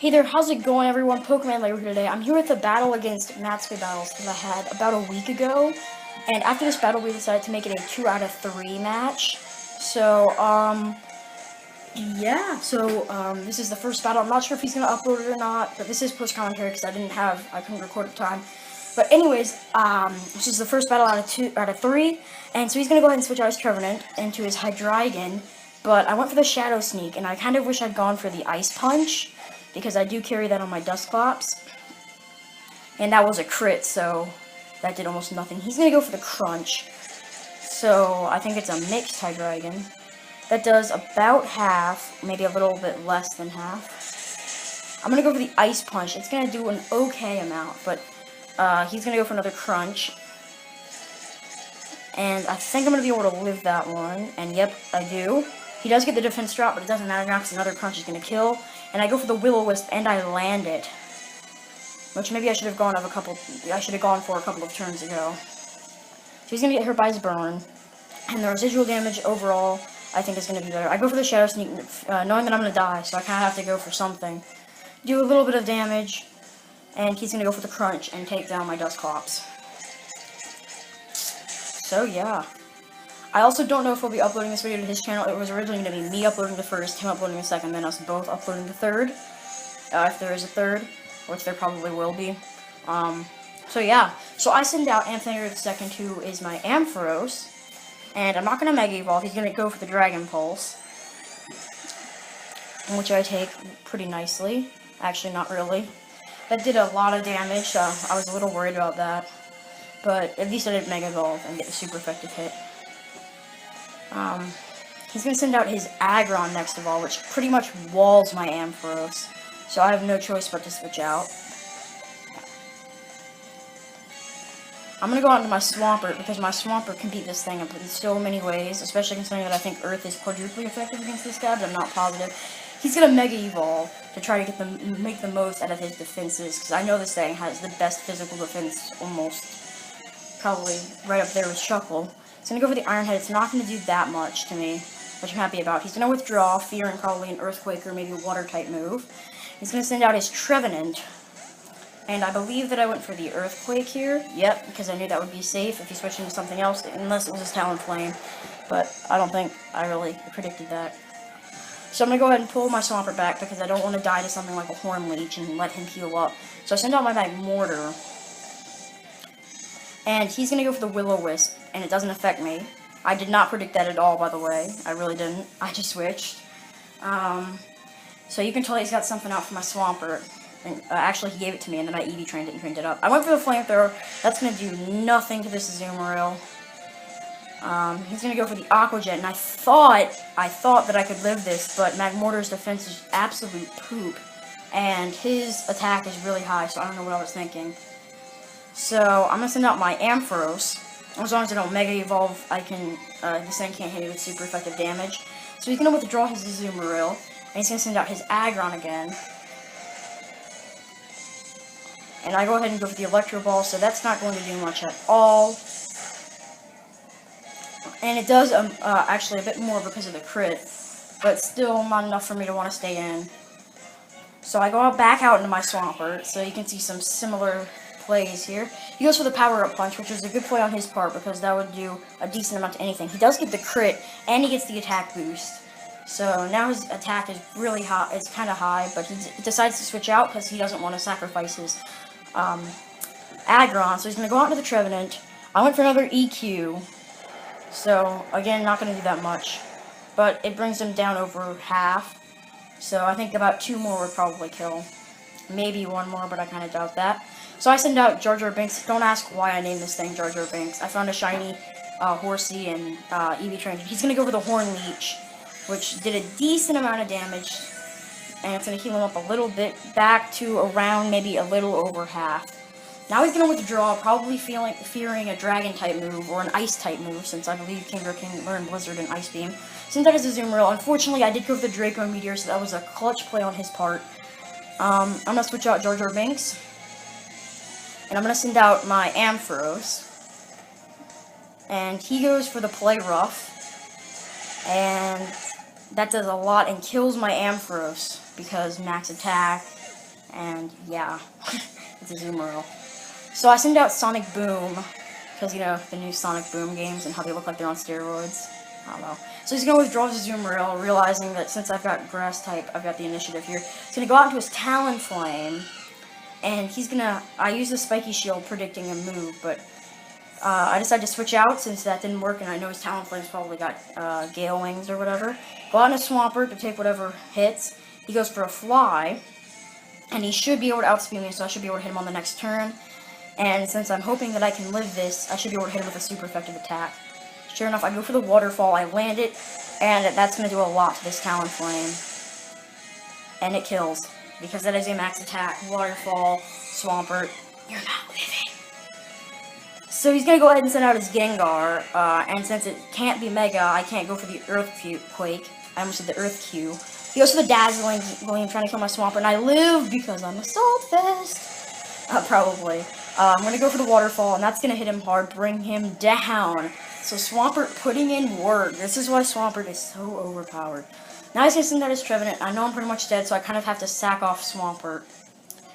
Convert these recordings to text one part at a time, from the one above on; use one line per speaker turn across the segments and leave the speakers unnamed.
Hey there, how's it going everyone? Pokemon Lair here today. I'm here with a battle against Mattsbeybattles that I had about a week ago. And after this battle, we decided to make it a 2 out of 3 match. So, yeah. So, this is the first battle. I'm not sure if he's going to upload it or not, but this is post-commentary because I couldn't record at the time. But anyways, this is the first battle out of 3. And so he's going to go ahead and switch out his Trevenant into his Hydreigon. But I went for the Shadow Sneak, and I kind of wish I'd gone for the Ice Punch, because I do carry that on my Dusclops. And that was a crit, so that did almost nothing. He's going to go for the Crunch. So I think it's a mixed Hydreigon. That does about half, maybe a little bit less than half. I'm going to go for the Ice Punch. It's going to do an okay amount, but he's going to go for another Crunch. And I think I'm going to be able to live that one. And yep, I do. He does get the defense drop, but it doesn't matter now because another Crunch is going to kill. And I go for the Will-O-Wisp, and I land it. Which maybe I should have gone for a couple of turns ago. So he's going to get hurt by his burn. And the residual damage overall, I think, is going to be better. I go for the Shadow Sneak, knowing that I'm going to die, so I kind of have to go for something. Do a little bit of damage, and he's going to go for the Crunch and take down my Dusclops. So, yeah. I also don't know if we'll be uploading this video to his channel. It was originally going to be me uploading the first, him uploading the second, then us both uploading the third. If there is a third, which there probably will be. So yeah. So I send out Anthony the second, who is my Ampharos. And I'm not going to Mega Evolve. He's going to go for the Dragon Pulse, which I take pretty nicely. Actually, not really. That did a lot of damage, so I was a little worried about that. But at least I didn't Mega Evolve and get the super effective hit. He's going to send out his Aggron next of all, which pretty much walls my Ampharos. So I have no choice but to switch out. I'm going to go out into my Swampert, because my Swampert can beat this thing in so many ways, especially considering that I think Earth is quadruply effective against this guy, but I'm not positive. He's going to Mega Evolve to try to make the most out of his defenses, because I know this thing has the best physical defense, almost, probably right up there with Shuckle. He's going to go for the Iron Head. It's not going to do that much to me, which I'm happy about. He's going to withdraw, fearing probably an Earthquake or maybe a Water-type move. He's going to send out his Trevenant. And I believe that I went for the Earthquake here. Yep, because I knew that would be safe if he switched into something else, unless it was his Talonflame. But I don't think I really predicted that. So I'm going to go ahead and pull my Swampert back, because I don't want to die to something like a Horn Leech and let him heal up. So I send out my Magmortar. And he's going to go for the Will-O-Wisp, and it doesn't affect me. I did not predict that at all, by the way. I really didn't. I just switched. So you can tell he's got something out for my Swampert. And, actually, he gave it to me, and then I EV trained it and trained it up. I went for the Flamethrower. That's going to do nothing to this Azumarill. He's going to go for the Aqua Jet, and I thought that I could live this, but Magmortar's defense is absolute poop. And his attack is really high, so I don't know what I was thinking. So, I'm going to send out my Ampharos. As long as I don't Mega Evolve, this thing can't hit me with super effective damage. So he's going to withdraw his Azumarill, and he's going to send out his Aggron again. And I go ahead and go for the Electro Ball, so that's not going to do much at all. And it does, actually a bit more because of the crit, but still not enough for me to want to stay in. So I go back out into my Swampert, so you can see some similar plays here. He goes for the Power-Up Punch, which is a good play on his part, because that would do a decent amount to anything. He does get the crit, and he gets the attack boost. So now his attack is really high. It's kind of high, but he decides to switch out because he doesn't want to sacrifice his Aggron. So he's going to go out into the Trevenant. I went for another EQ. So, again, not going to do that much. But it brings him down over half. So I think about 2 more would probably kill. Maybe 1 more, but I kind of doubt that. So I send out Jar Jar Binks. Don't ask why I named this thing Jar Jar Binks. I found a shiny Horsey and EV trained. He's going to go for the Horn Leech, which did a decent amount of damage. And it's going to heal him up a little bit, back to around maybe a little over half. Now he's going to withdraw, probably fearing a Dragon-type move or an Ice-type move, since I believe Kingdra can learn Blizzard and Ice Beam. Since that is a Azumarill, unfortunately I did go for the Draco Meteor, so that was a clutch play on his part. I'm going to switch out Jar Jar Binks. And I'm going to send out my Ampharos. And he goes for the Play Rough. And that does a lot and kills my Ampharos, because max attack, And yeah, it's a Azumarill. So I send out Sonic Boom, because, you know, the new Sonic Boom games and how they look like they're on steroids. I don't know. So he's going to withdraw his Azumarill, realizing that since I've got Grass type, I've got the initiative here. He's going to go out into his Talonflame, and he's going to... I use the Spiky Shield predicting a move, but I decided to switch out since that didn't work, and I know his Talonflame's probably got Gale Wings or whatever. Go out in a Swampert to take whatever hits. He goes for a Fly, and he should be able to outspeed me, so I should be able to hit him on the next turn. And since I'm hoping that I can live this, I should be able to hit him with a super effective attack. Sure enough, I go for the Waterfall, I land it, and that's going to do a lot to this Talonflame. And it kills, because that is a max attack. Waterfall, Swampert, you're not living. So he's going to go ahead and send out his Gengar, and since it can't be Mega, I can't go for the Earthquake. I almost said the Earth Q. He goes for the Dazzling Gleam, trying to kill my Swampert, and I live because I'm a Saltfest. Probably. I'm going to go for the Waterfall, and that's going to hit him hard, bring him down. So Swampert putting in work. This is why Swampert is so overpowered. Now he's going to send out his Trevenant. I know I'm pretty much dead, so I kind of have to sack off Swampert.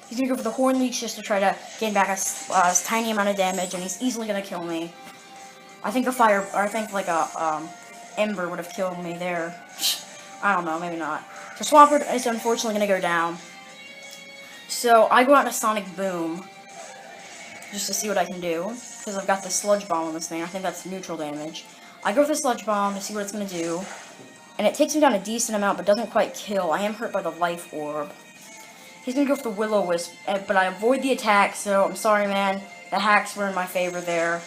He's going to go for the Horn Leech just to try to gain back a tiny amount of damage, and he's easily going to kill me. I think a fire, or I think like a Ember would have killed me there. I don't know, maybe not. So Swampert is unfortunately going to go down. So I go out into Sonic Boom, just to see what I can do, because I've got the Sludge Bomb on this thing. I think that's neutral damage. I go for the Sludge Bomb to see what it's going to do, and it takes him down a decent amount, but doesn't quite kill. I am hurt by the Life Orb. He's going to go for the Will-O-Wisp, but I avoid the attack, so I'm sorry, man. The hacks were in my favor there.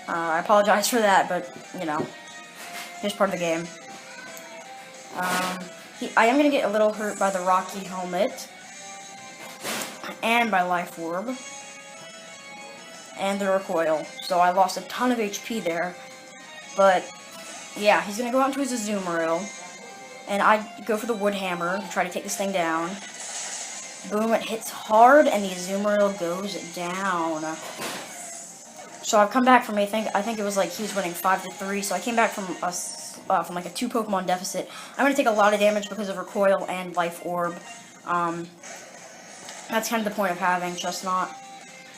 I apologize for that, but, you know, just part of the game. I am going to get a little hurt by the Rocky Helmet, and by Life Orb, and the Recoil, so I lost a ton of HP there, but, yeah, he's going to go out into his Azumarill, and I go for the Wood Hammer to try to take this thing down. Boom, it hits hard, and the Azumarill goes down. So I've come back from, I think it was like he was winning 5-3, so I came back from like a 2 Pokemon deficit. I'm going to take a lot of damage because of Recoil and Life Orb. That's kind of the point of having Chestnut.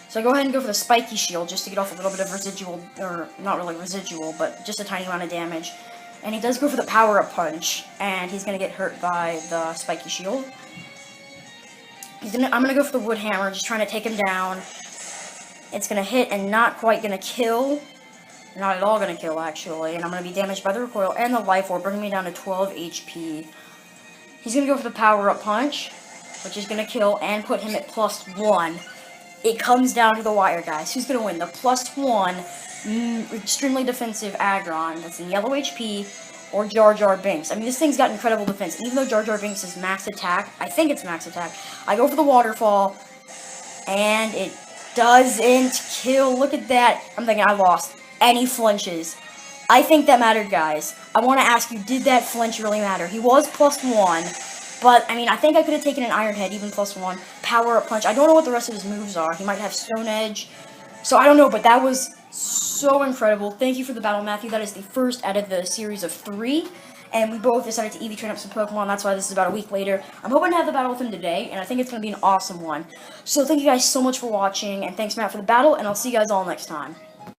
So I go ahead and go for the Spiky Shield just to get off a little bit of residual, or not really residual, but just a tiny amount of damage. And he does go for the Power-Up Punch, and he's going to get hurt by the Spiky Shield. I'm going to go for the Wood Hammer, just trying to take him down. It's going to hit and not quite going to kill. Not at all going to kill, actually. And I'm going to be damaged by the Recoil and the Life Orb, bringing me down to 12 HP. He's going to go for the Power-Up Punch, which is going to kill and put him at +1. It comes down to the wire, guys. Who's going to win? The +1 extremely defensive Aggron that's in yellow HP, or Jar Jar Binks. I mean, this thing's got incredible defense. And even though Jar Jar Binks is max attack, I think it's max attack, I go for the Waterfall, and it doesn't kill. Look at that. I'm thinking I lost. And he flinches. I think that mattered, guys. I want to ask you, did that flinch really matter? He was +1, but, I mean, I think I could have taken an Iron Head, even +1. Power-Up Punch. I don't know what the rest of his moves are. He might have Stone Edge. So, I don't know, but that was so incredible. Thank you for the battle, Matthew. That is the first out of the series of 3. And we both decided to EV train up some Pokemon. That's why this is about a week later. I'm hoping to have the battle with him today, and I think it's going to be an awesome one. So, thank you guys so much for watching, and thanks, Matt, for the battle, and I'll see you guys all next time.